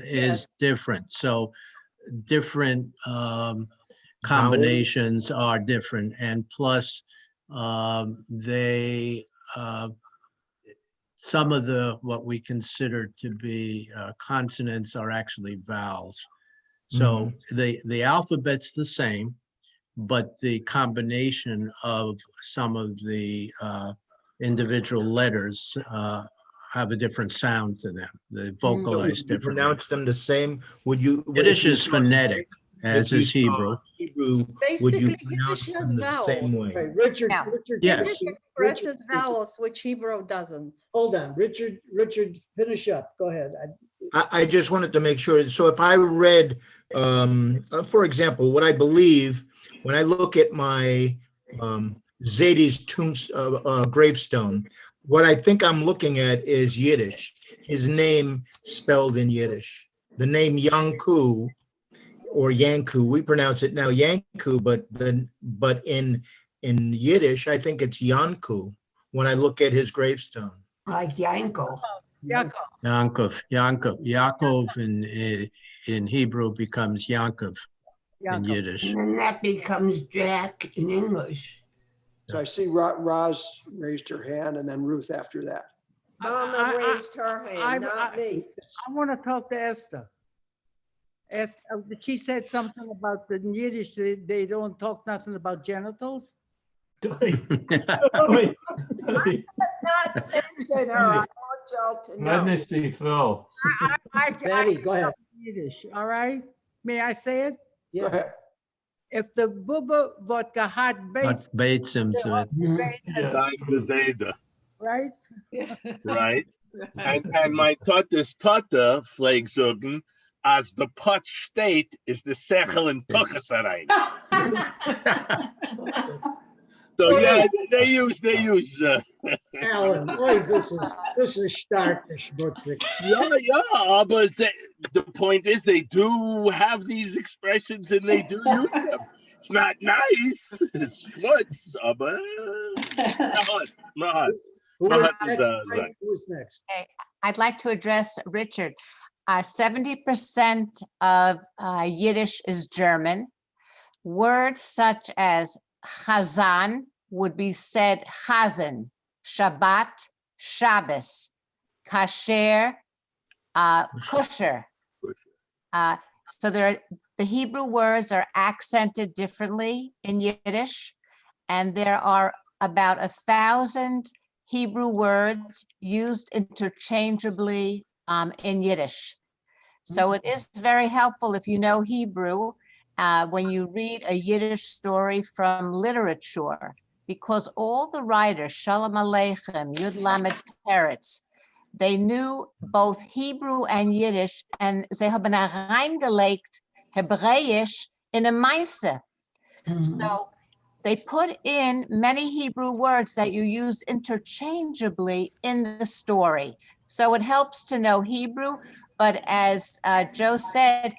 is different. So different combinations are different. And plus some of what we consider to be consonants are actually vowels. So the alphabet's the same, but the combination of some of the individual letters have a different sound to them. They vocalize differently. Pronounce them the same. Would you? Yiddish is phonetic. as is Hebrew. Hebrew, would Basically, you pronounce Yiddish has them the vowels. same way? Okay, Richard, No. Richard. Yes. Richard, Expresses vowels, which Hebrew doesn't. hold on, Richard, finish up. Go ahead. I just wanted to make sure. So if I read, for example, what I believe, when I look at my Zadie's gravestone, what I think I'm looking at is Yiddish. His name spelled in Yiddish. The name Yanku or Yanku, we pronounce it now Yanku, but in Yiddish, I think it's Yanku when I look at his gravestone. Like Yankel. Yaakov. Yaakov in Hebrew becomes Yaakov in Yiddish. And then that becomes Jack in English. So I see Roz raised her hand and then Ruth after that. Mama raised her hand, not me. I want to talk to Esther. She said something about the Yiddish, they don't talk nothing about genitals. Not censored her. I want y'all to know. Betty, go ahead. Yiddish, all right? May I say it? Yeah. If the Bubba vodka hat baits, Bates him to it. right? Right. And my Tata's Tata flag zogen as the pot state is the Sechel and Tuchasarein. So yeah, they use Alan, boy, this is stark. Yeah, but the point is they do have these expressions and they do use them. It's not nice. It's schmutz, but Who's next? Okay, I'd like to address Richard. 70% of Yiddish is German. Words such as chazan would be said chazan, Shabbat, Shabbos, kasher, kosher. So the Hebrew words are accented differently in Yiddish, and there are about 1,000 Hebrew words used interchangeably in Yiddish. So it is very helpful if you know Hebrew when you read a Yiddish story from literature, because all the writers, Shalom Aleichem, Yud Lamed Peretz, they knew both Hebrew and Yiddish, and they haben reingelegt Hebräisch in a Meise. So they put in many Hebrew words that you use interchangeably in the story. So it helps to know Hebrew, but as Joe said,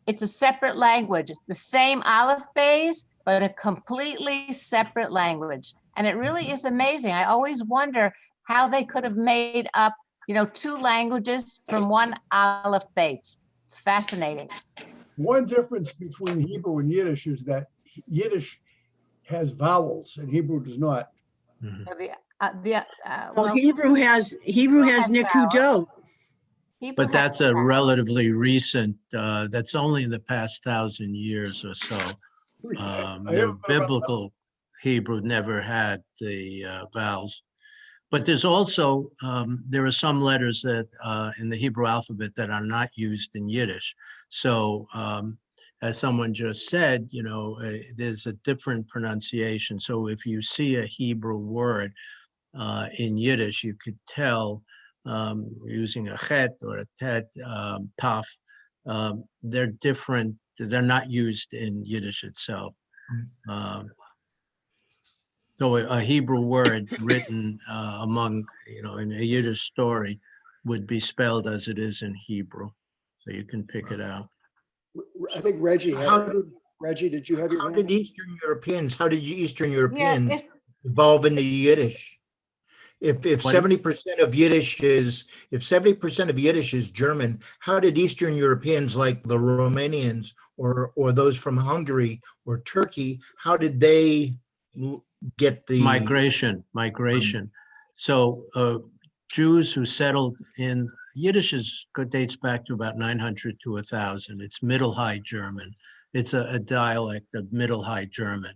it's a separate language. It's the same Aleph Beis, but a completely separate language. And it really is amazing. I always wonder how they could have made up, two languages from one Aleph Beis. It's fascinating. One difference between Hebrew and Yiddish is that Yiddish has vowels and Hebrew does not. Well, Hebrew has Nikudo. But that's a relatively recent, that's only in the past 1,000 years or so. The biblical Hebrew never had the vowels. But there's also, there are some letters that in the Hebrew alphabet that are not used in Yiddish. So as someone just said, there's a different pronunciation. So if you see a Hebrew word in Yiddish, you could tell using a chet or a tet, taf, they're different. They're not used in Yiddish itself. So a Hebrew word written among, in a Yiddish story would be spelled as it is in Hebrew. So you can pick it out. I think Reggie had, Reggie, did you have your hand? How did Eastern Europeans evolve into Yiddish? If 70% of Yiddish is German, how did Eastern Europeans like the Romanians or those from Hungary or Turkey, how did they get the migration? So Jews who settled in Yiddish dates back to about 900 to 1,000. It's Middle High German. It's a dialect of Middle High German.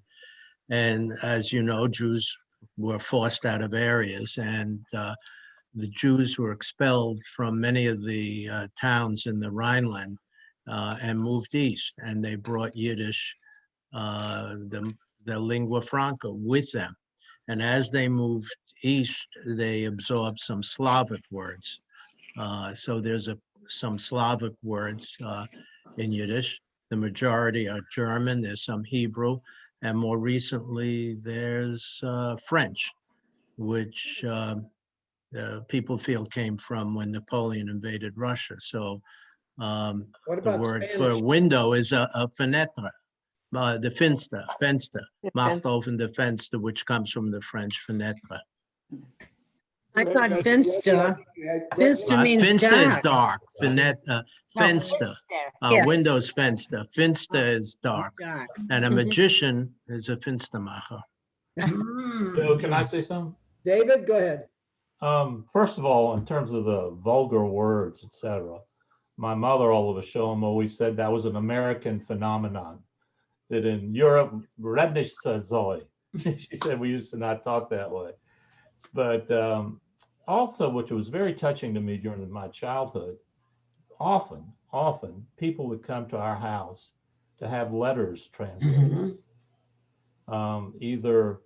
And as you know, Jews were forced out of areas, and the Jews were expelled from many of the towns in the Rhineland and moved east, and they brought Yiddish, the lingua franca, with them. And as they moved east, they absorbed some Slavic words. So there's some Slavic words in Yiddish. The majority are German. There's some Hebrew, and more recently there's French, which people feel came from when Napoleon invaded Russia. So What the about word for Spanish? window is a fenêtre, the Fenster, macht offen the Fenster, which comes from the French fenêtre. I thought Finsta. Finsta means Finster is dark. dark. Fenster. Yes. Windows Fenster. Finster is dark. Dark. And a magician is a Finstermacher. So can I say something? David, go ahead. First of all, in terms of the vulgar words, etc., my mother all of a sudden always said that was an American phenomenon. That in Europe, rednish zoe. She said we used to not talk that way. But also, which was very touching to me during my childhood, often people would come to our house to have letters translated. Either,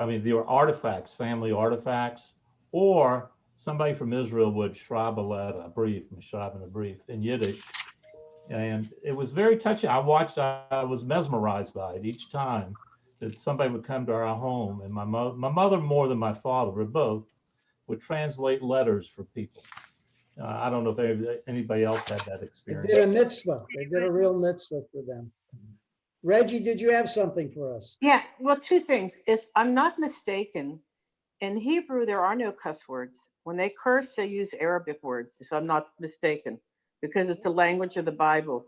I mean, they were artifacts, family artifacts, or somebody from Israel would schreiben a brief in Yiddish. And it was very touching. I was mesmerized by it each time that somebody would come to our home, and my mother more than my father, but both, would translate letters for people. I don't know if anybody else had that They experience. did a mitzvah. They did a real mitzvah for them. Reggie, did you have something for us? Yeah, well, two things. If I'm not mistaken, in Hebrew, there are no cuss words. When they curse, they use Arabic words, if I'm not mistaken, because it's a language of the Bible.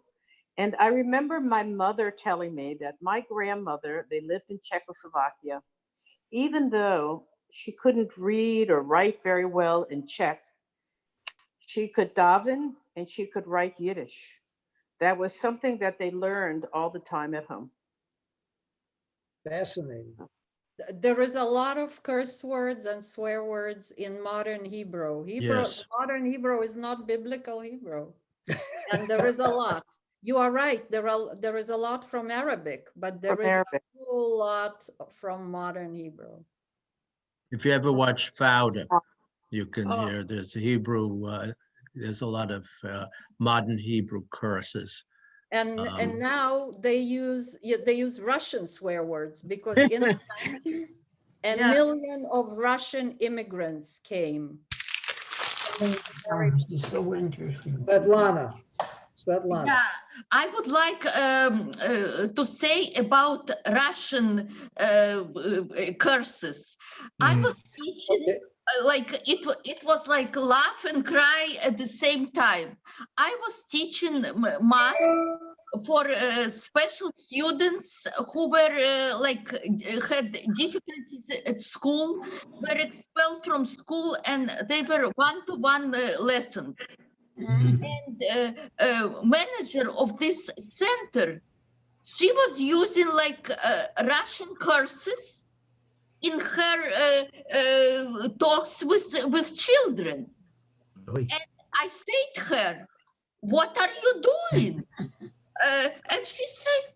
And I remember my mother telling me that my grandmother, they lived in Czechoslovakia, even though she couldn't read or write very well in Czech, she could daven and she could write Yiddish. That was something that they learned all the time at home. Fascinating. There is a lot of curse words and swear words in modern Hebrew. Yes. Modern Hebrew is not biblical Hebrew. And there is a lot. You are right. There is a lot from Arabic, but there is a whole lot from modern Hebrew. If you ever watch Fauda, you can hear there's a Hebrew, there's a lot of modern Hebrew curses. And now they use Russian swear words because in the 90s, a million of Russian immigrants came. So interesting. Svetlana. Yeah, I would like to say about Russian curses. I was teaching, like it was like laugh and cry at the same time. I was teaching math for special students who were had difficulties at school, were expelled from school, and they were one-to-one lessons. And manager of this center, she was using like Russian curses in her talks with children. And I said to her, "What are you doing?" And she said,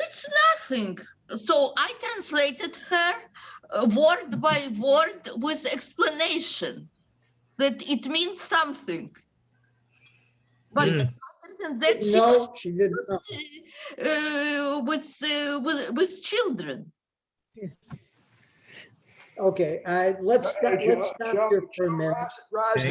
"It's nothing." So I translated her word by word with explanation that it means something. But other than that, she didn't know. With children. Okay, let's stop here for a minute. Roz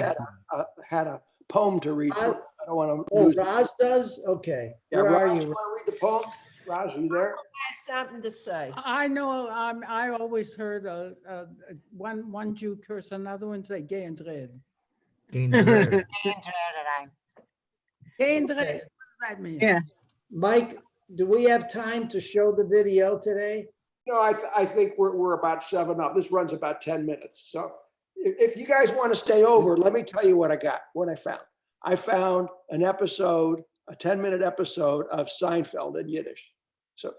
had a poem to read. I don't want to. Oh, Roz does? Okay. Yeah, Where are Roz, you? you want to read the poem? Roz, are you there? I have something to say. I know. I always heard one Jew curse another one, say gay and dread. Gay and dread. What does that mean? Yeah. Mike, do we have time to show the video today? No, I think we're about 7 up. This runs about 10 minutes. So if you guys want to stay over, let me tell you what I found. I found an episode, a 10-minute episode of Seinfeld in Yiddish. So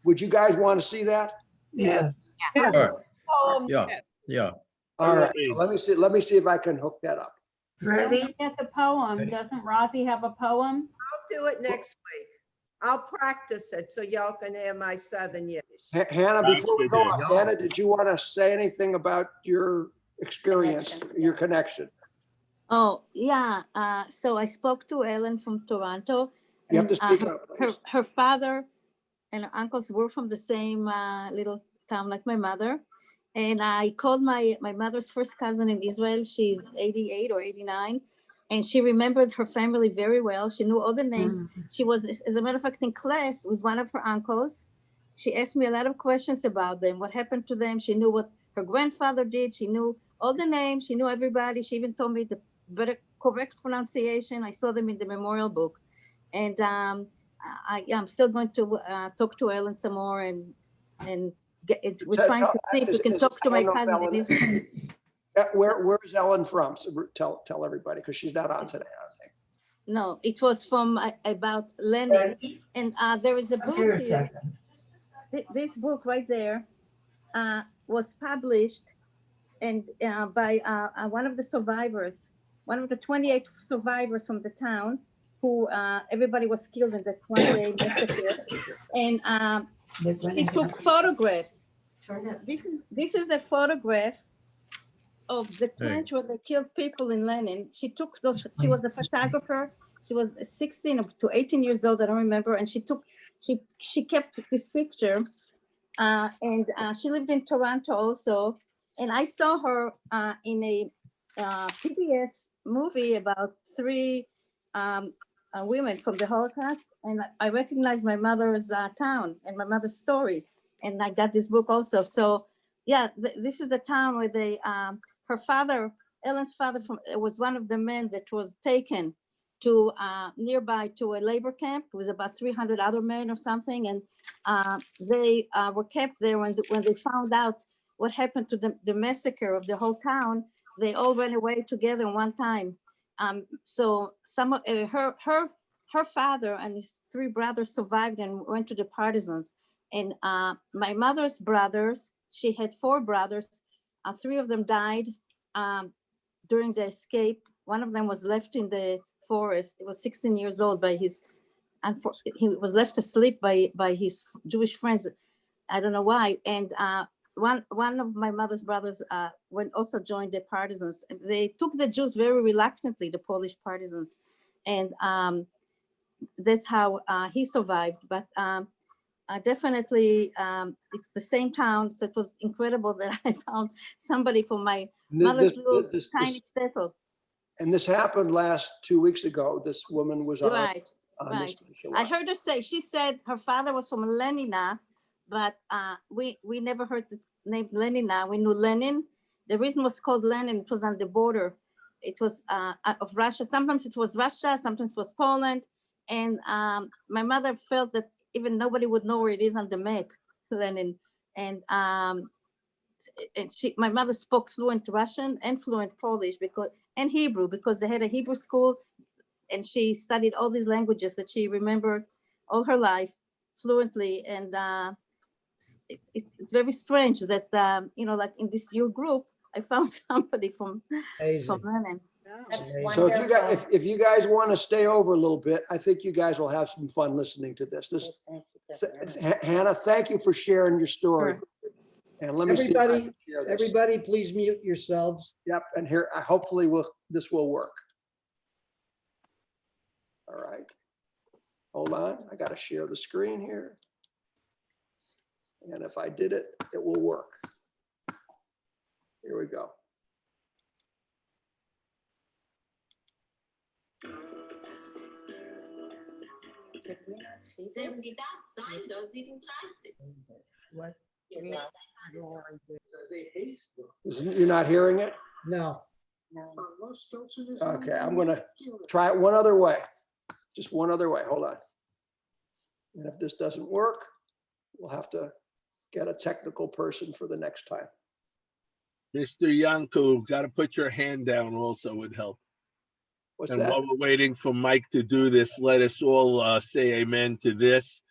would you guys want to see that? Yeah. Yeah. All right. So let me see if I can hook that up. Don't forget the poem. Doesn't Rosie have a poem? do it next week. I'll practice it so y'all can hear my Southern Yiddish. Hannah, before we go on, Hannah, did you want to say anything about your experience, your connection? Oh, yeah. So I spoke to Ellen from Toronto. You have to and, speak up, please. her father and her uncles were from the same little town like my mother. And I called my mother's first cousin in Israel. She's 88 or 89. And she remembered her family very well. She knew all the names. She was, as a matter of fact, in class with one of her uncles. She asked me a lot of questions about them, what happened to them. She knew what her grandfather did. She knew all the names. She knew everybody. She even told me the correct pronunciation. I saw them in the memorial book. And I'm still going to talk to Ellen some more and we're trying to see if we can talk to my cousin in Israel. Where's Ellen from? So tell everybody, because she's not on today, I think. No, it was from about Lenin. And there is a book here. This book right there was published and by one of the survivors, one of the 28 survivors from the town who everybody was killed in that one day massacre. And he took photographs. This is a photograph of the trench where they killed people in Lenin. She took those, she was a photographer. She was 16 to 18 years old, I don't remember. And she kept this picture and she lived in Toronto also. And I saw her in a PBS movie about 3 women from the Holocaust. And I recognized my mother's town and my mother's story. And I got this book also. So yeah, this is the town where they, her father, Ellen's father was one of the men that was taken to nearby to a labor camp with about 300 other men or something. And they were kept there when they found out what happened to the massacre of the whole town. They all ran away together one time. So some of her father and his 3 brothers survived and went to the partisans. And my mother's brothers, she had 4 brothers. 3 of them died during the escape. One of them was left in the forest. He was 16 years old by his, he was left asleep by his Jewish friends. I don't know why. And one of my mother's brothers went also joined the partisans. They took the Jews very reluctantly, the Polish partisans. And that's how he survived. But definitely, it's the same town. So it was incredible that I found somebody from my mother's little tiny shtetl. And this happened last 2 weeks ago. This woman was on. Right. I heard her say, she said her father was from Lenina, but we never heard the name Lenina. We knew Lenin. The reason it was called Lenin, it was on the border. It was of Russia. Sometimes it was Russia, sometimes it was Poland. And my mother felt that even nobody would know where it is on the map, Lenin. And my mother spoke fluent Russian and fluent Polish and Hebrew, because they had a Hebrew school, and she studied all these languages that she remembered all her life fluently. And it's very strange that like in this your group, I found somebody from Lenin. So if you guys want to stay over a little bit, I think you guys will have some fun listening to this. Hannah, thank you for sharing your story. Sure. And let me everybody, please mute yourselves. Yep, and here, hopefully this will work. All right. Hold on, I got to share the screen here. And if I did it, it will work. Here we go. What? You're not hearing it? No. Okay, I'm going to try it one other way. Just one other way. Hold on. And if this doesn't work, we'll have to get a technical person for the next time. Mr. Yanku, got to put your hand down also would help. What's and that? while we're waiting for Mike to do this, let us all say amen to this.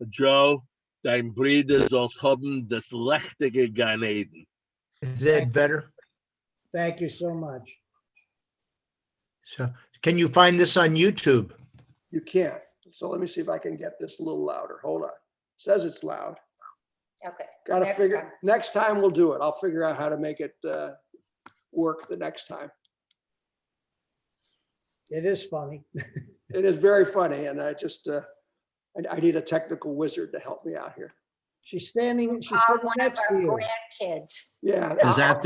Joe, dein Brüder sollst haben das lechtige Gan Eden. Is that better? Thank you so much. So can you find this on YouTube? You can't. So let me see if I can get this a little louder. Hold on. Says it's loud. Okay. Gotta next figure, time. next time we'll do it. I'll figure out how to make it work the next time. It is funny. It is very funny, and I just, I need a technical wizard to help me out here. She's standing, she's One sitting of next to our you. grandkids. Yeah. Is that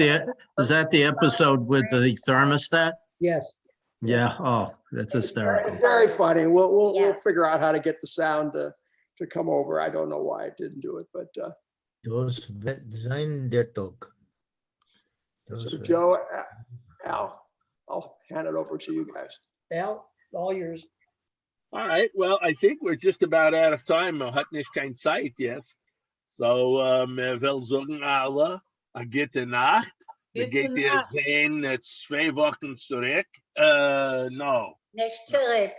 the episode with the thermostat? Yes. Yeah. Oh, that's hysterical. Very funny. We'll Yeah. figure out how to get the sound to come over. I don't know why it didn't do it, but Those zijn der toch. so Joe, Al, I'll hand it over to you guys. Al, all yours. All right. Well, I think we're just about out of time. Hat nicht kein Zeit jetzt. So, will sagen alle, a gute Nacht. Wir geht ihr sehen 2 Wochen zurück. No, Nicht zurück.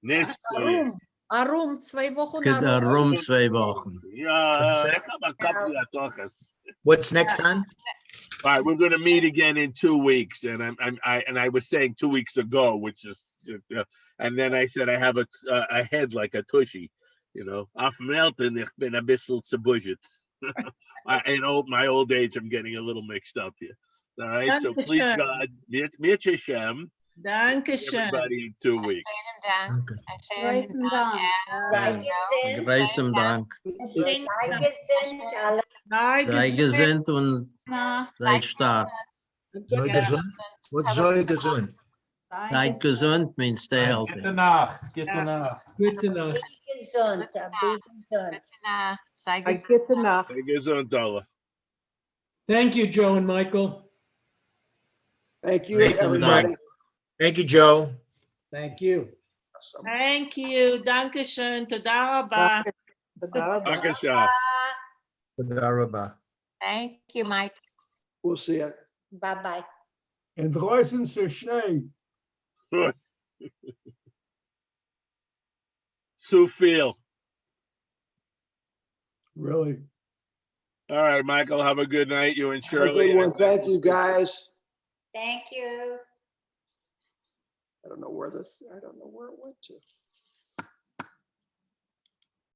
nicht zurück. Arum, 2 Wochen. Rum 2 Wochen. Ja, ich habe ein Kopf doch. What's next time? All right, we're going to meet again in 2 weeks, and I was saying 2 weeks ago, which is, and then I said I have a head like a tushy, you know. Auf Melton, ich bin ein bisschen zerbuschet. In my old age, I'm getting a little mixed up here. All right, so please God, mir Hashem. Dankeschön. Everybody in 2 weeks. Großen Dank. Großen Dank. Sei gesund und seid stark. Sei gesund? What sei gesund? Seid gesund means stay healthy. Gute Nacht. Gute Nacht. Gute Nacht. Be gesund. Be gesund. Sei Ein gute Nacht. Sei gesund, alle. Thank you, Joe and Michael. Thank you, Thank you, everybody. Mike. Thank you, Joe. Thank you. Thank you. Dankeschön. תודה רבה. Bye. Tודה rabba. Thank you, Mike. We'll see you. Bye-bye. And draußen zu Schnee. Sue Field. Really? All right, Michael, have a good night. You and Have a Shirley. good one. Thank you, guys. Thank you. I don't know where it went to.